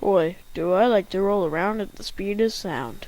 Boy, do I like to roll around at the speed of sound.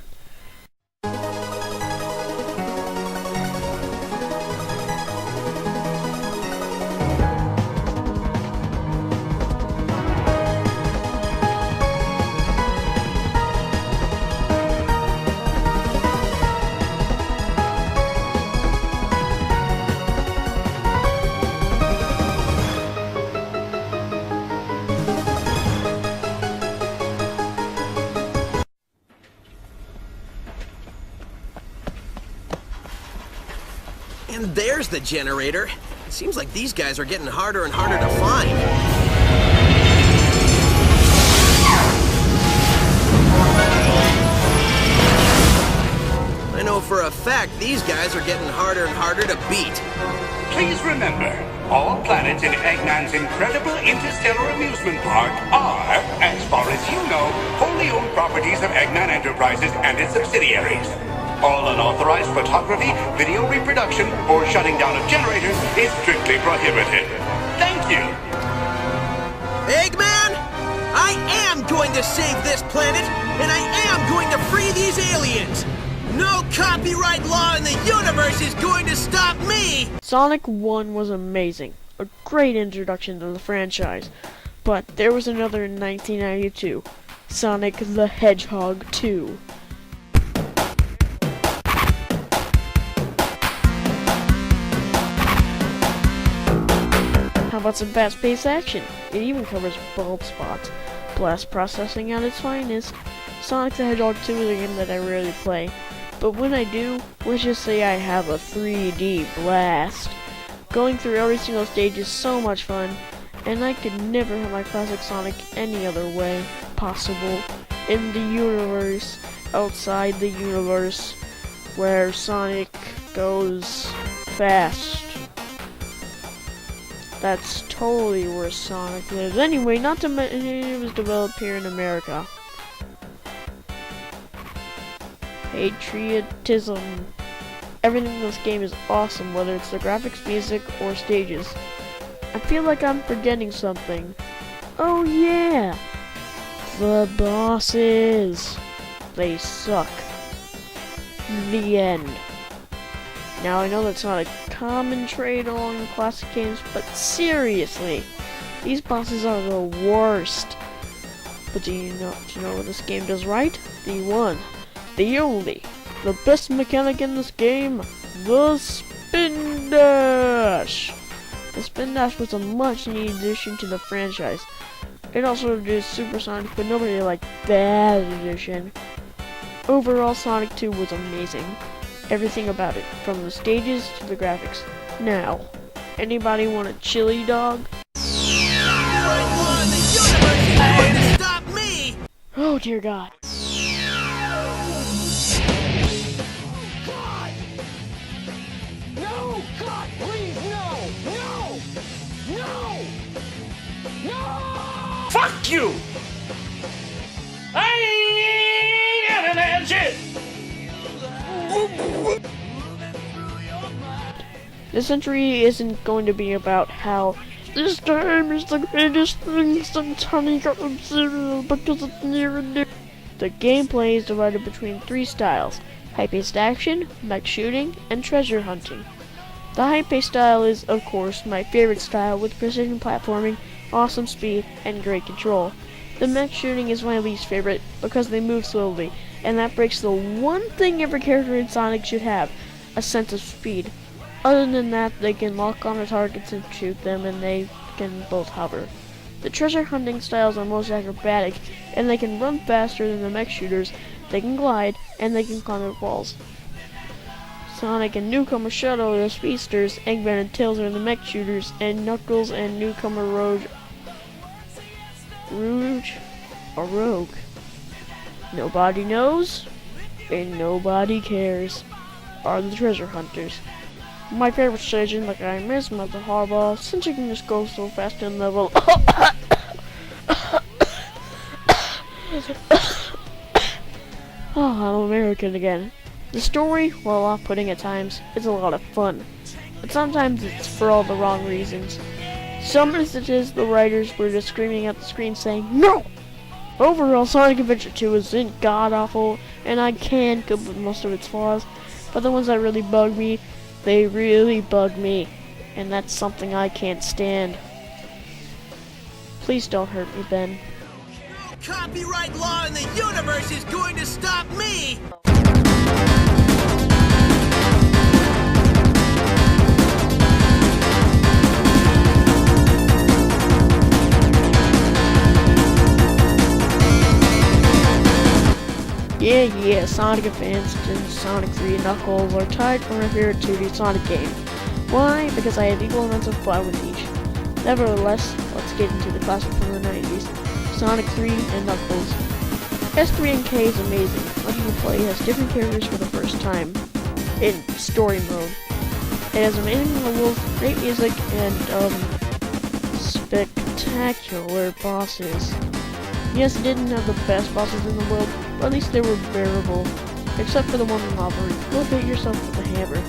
And there's the generator. Seems like these guys are getting harder and harder to find. I know for a fact these guys are getting harder and harder to beat. Please remember, all planets in Eggman's incredible interstellar amusement park are, as far as you know, wholly owned properties of Eggman Enterprises and its subsidiaries. All unauthorized photography, video reproduction, or shutting down of generators is strictly prohibited. Thank you! Eggman, I am going to save this planet, and I am going to free these aliens! No copyright law in the universe is going to stop me! Sonic 1 was amazing, a great introduction to the franchise, but there was another in 1992, Sonic the Hedgehog 2. How about some fast-paced action? It even covers bald spots. Blast processing at its finest. Sonic the Hedgehog 2 is a game that I rarely play, but when I do, let's just say I have a 3D blast. Going through every single stage is so much fun, and I could never have my classic Sonic any other way possible in the universe, outside the universe, where Sonic goes fast. That's totally where Sonic lives. Anyway, not to mention it was developed here in America. Patriotism. Everything in this game is awesome, whether it's the graphics, music, or stages. I feel like I'm forgetting something. Oh yeah! The bosses! They suck. The end. Now I know that's not a common trait along the classic games, but seriously, these bosses are the worst. But do you know what this game does right? The one, the only, the best mechanic in this game, the Spin Dash! The Spin Dash was a much needed addition to the franchise. It also introduced Super Sonic, but nobody liked that addition. Overall, Sonic 2 was amazing. Everything about it, from the stages to the graphics. Now, anybody want a chili dog? Stop me! Oh dear God. God! No! God, please, no! No! No! No! Fuck you! I ain't got an shit! This entry isn't going to be about how this game is the greatest thing since Honey got them cereal because it's near and dear. The gameplay is divided between three styles: high-paced action, mech shooting, and treasure hunting. The high-paced style is, of course, my favorite style, with precision platforming, awesome speed, and great control. The mech shooting is my least favorite because they move slowly, and that breaks the one thing every character in Sonic should have: a sense of speed. Other than that, they can lock on the targets and shoot them, and they can both hover. The treasure hunting styles are most acrobatic, and they can run faster than the mech shooters, they can glide, and they can climb up walls. Sonic and newcomer Shadow are the speedsters, Eggman and Tails are the mech shooters, and Knuckles and newcomer Rouge or Rogue. Nobody knows, and nobody cares, are the treasure hunters. My favorite stage is like I miss Mother Harbor, since you can just go so fast and level. Oh, I'm American again. The story, while off-putting at times, is a lot of fun, but sometimes it's for all the wrong reasons. Some instances, the writers were just screaming at the screen saying, "No! Overall, Sonic Adventure 2 isn't god-awful, and I can cope with most of its flaws, but the ones that really bug me, they really bug me, and that's something I can't stand. Please don't hurt me, Ben. No copyright law in the universe is going to stop me! Yeah, Sonic Advanced and Sonic 3 Knuckles are tied for my favorite 2D Sonic game. Why? Because I have equal amounts of fun with each. Nevertheless, let's get into the classic from the 90s, Sonic 3 and Knuckles. S3 and K is amazing. Letting you play as different characters for the first time in story mode. It has amazing levels, great music, and spectacular bosses. Yes, it didn't have the best bosses in the world, but at least they were bearable. Except for the one in Lava, you'll hit yourself with a hammer.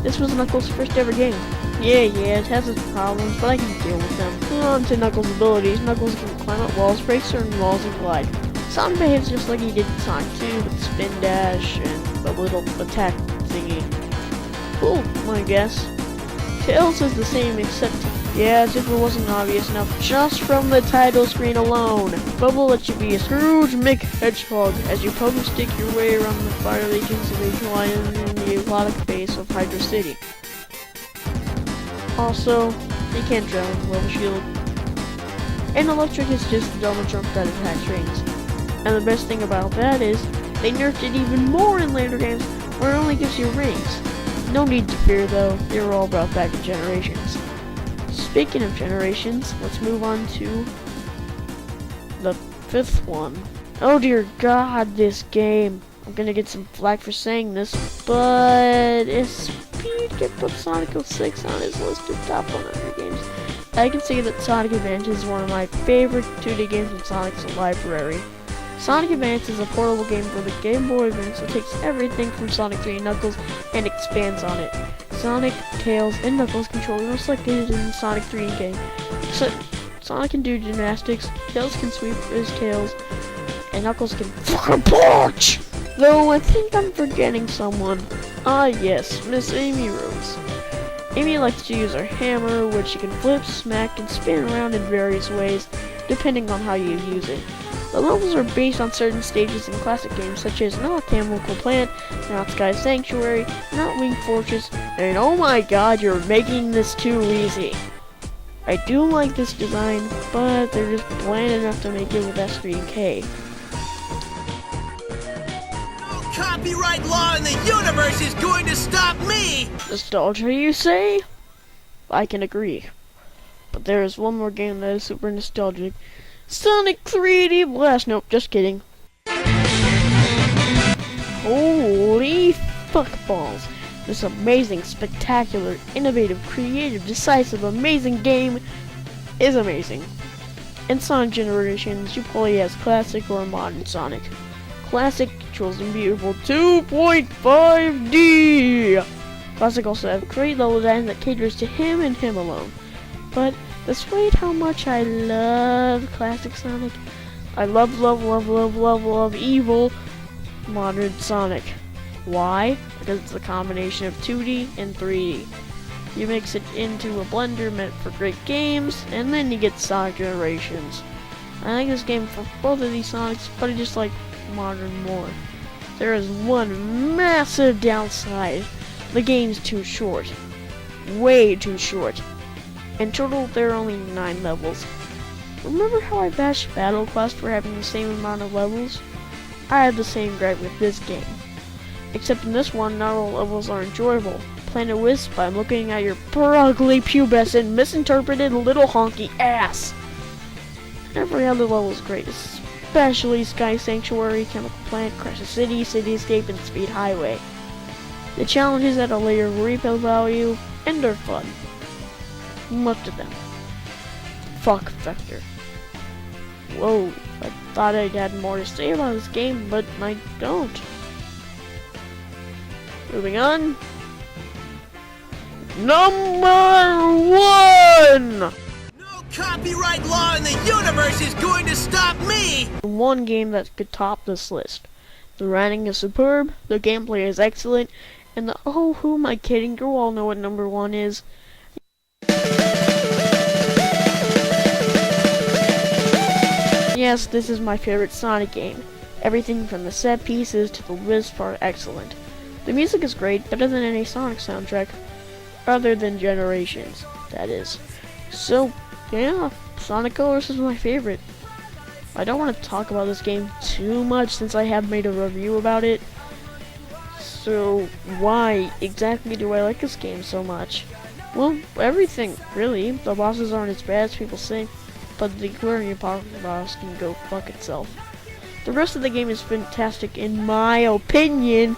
This was Knuckles' first ever game. Yeah, it has its problems, but I can deal with them. On to Knuckles' abilities. Knuckles can climb up walls, break certain walls, and glide. Sonic behaves just like he did in Sonic 2 with spin dash and the little attack thingy. Cool, I guess. Tails is the same, except, yeah, as if it wasn't obvious enough just from the title screen alone. Bubble lets you be a Scrooge McHedgehog as you poke and stick your way around the fire legions of Angel Island in the aquatic base of Hydra City. Also, they can't drown, level shield. And electric is just a double jump that attacks rings. And the best thing about that is, they nerfed it even more in later games where it only gives you rings. No need to fear though, they were all brought back in Generations. Speaking of Generations, let's move on to the 5th one. Oh dear god, this game. I'm gonna get some flack for saying this, but if Speed could put Sonic 06 on his list of top 100 games, I can say that Sonic Advance is one of my favorite 2D games in Sonic's library. Sonic Advance is a portable game for the Game Boy Advance that takes everything from Sonic 3 and Knuckles and expands on it. Sonic, Tails, and Knuckles control just like they did in Sonic 3 game. So, Sonic can do gymnastics, Tails can sweep his tails, and Knuckles can fucking punch! Though I think I'm forgetting someone. Ah yes, Miss Amy Rose. Amy likes to use her hammer, which she can flip, smack, and spin around in various ways, depending on how you use it. The levels are based on certain stages in classic games such as Not Chemical Plant, Not Sky Sanctuary, Not Winged Fortress, and oh my god, you're making this too easy. I do like this design, but they're just bland enough to make it with S3 and K. No copyright law in the universe is going to stop me! Nostalgia, you say? I can agree. But there is one more game that is super nostalgic. Sonic 3D Blast! Nope, just kidding. Holy fuck balls! This amazing, spectacular, innovative, creative, decisive, amazing game is amazing. In Sonic Generations, you play as Classic or Modern Sonic. Classic controls in beautiful 2.5D! Classic also has great level design that caters to him and him alone. But despite how much I love Classic Sonic, I love evil Modern Sonic. Why? Because it's a combination of 2D and 3D. You mix it into a blender meant for great games, and then you get Sonic Generations. I like this game for both of these Sonics, but I just like Modern more. There is one massive downside. The game's too short. Way too short. In total, there are only 9 levels. Remember how I bashed Battle Quest for having the same amount of levels? I have the same gripe with this game. Except in this one, not all levels are enjoyable. Planet Wisp, I'm looking at your ugly, pubescent, misinterpreted little honky ass. Every other level is great, especially Sky Sanctuary, Chemical Plant, Crescent City, Cityscape, and Speed Highway. The challenges add a layer of replay value, and are fun. Most of them. Fuck Vector. Whoa, I thought I'd had more to say about this game, but I don't. Moving on. Number 1! No copyright law in the universe is going to stop me! One game that could top this list. The writing is superb, the gameplay is excellent, and the oh, who am I kidding? You all know what number 1 is. Yes, this is my favorite Sonic game. Everything from the set pieces to the wisp are excellent. The music is great, better than any Sonic soundtrack, other than Generations, that is. So, yeah, Sonic Colors is my favorite. I don't want to talk about this game too much since I have made a review about it. So, why exactly do I like this game so much? Well, everything, really. The bosses aren't as bad as people say, but the aquarium boss can go fuck itself. The rest of the game is fantastic in my opinion,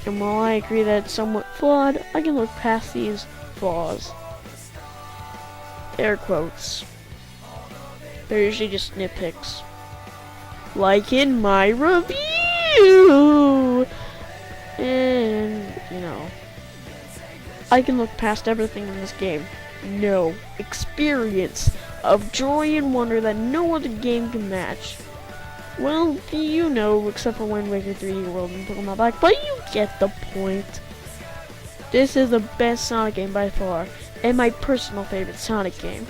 and while I agree that it's somewhat flawed, I can look past these flaws. Air quotes. They're usually just nitpicks. Like in my review! And, you know, I can look past everything in this game. No experience of joy and wonder that no other game can match. Well, you know, except for Wind Waker 3D World and Pokemon Black, but you get the point. This is the best Sonic game by far, and my personal favorite Sonic game.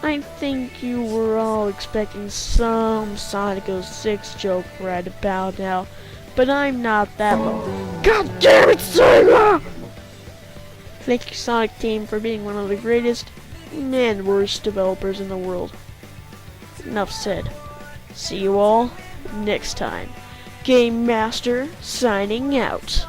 I think you were all expecting some Sonic 06 joke right about now, but I'm not that low. God damn it, Sega! Thank you, Sonic team, for being one of the greatest and worst developers in the world. Enough said. See you all next time. Game Master signing out.